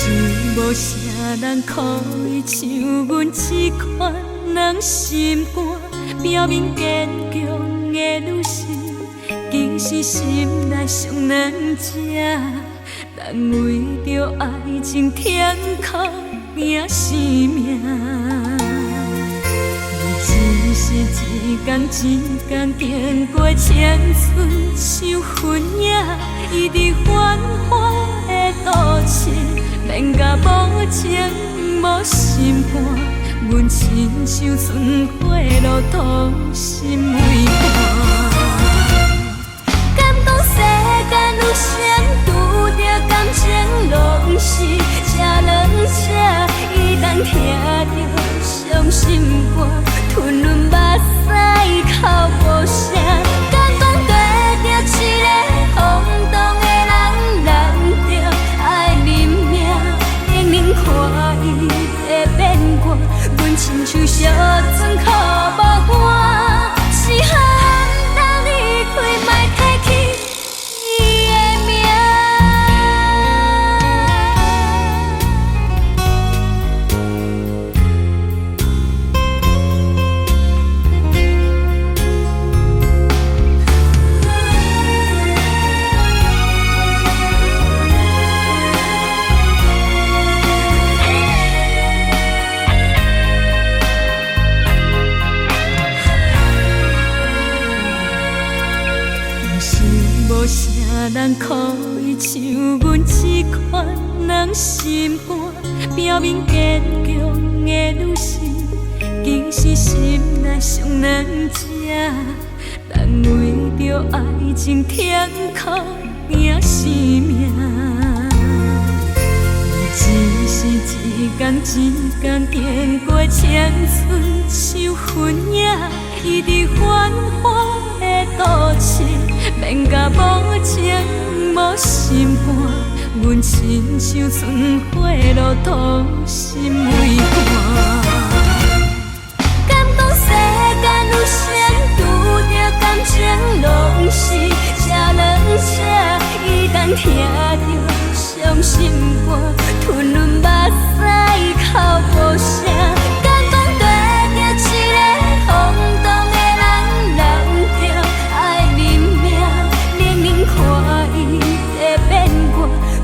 是无啥人可以像阮这款人心肝，表面坚强的女士，其实心内上软者，人为着爱情天哭拼生命。只是一天一天经过青春受熏影，伊伫繁华的都市，免甲无情无心肝，阮亲像春花落土，心为寒。敢讲世间有谁拄着感情拢是这两者，伊当听着伤心肝。吞润目屎哭无声，敢讲对着一个轰动的人，难着爱认命，冷冷看伊在变卦，阮亲像烧船靠无岸，是寒人离开，莫提起伊的名。无啥人可以像阮这款人心肝，表面坚强的女士，其实心内上软者，人为着爱情天哭拼生命。只是一天一天经过青春受熏影，伊伫繁华的都市，免甲无情无心肝，阮亲像春花落土，心为寒。敢讲世间有谁拄着感情拢是这两者，伊当听着伤心肝，吞润目屎哭无声。敢讲对着一个轰动的人，难着爱认命，冷冷看伊在变卦，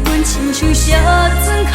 阮亲像烧船靠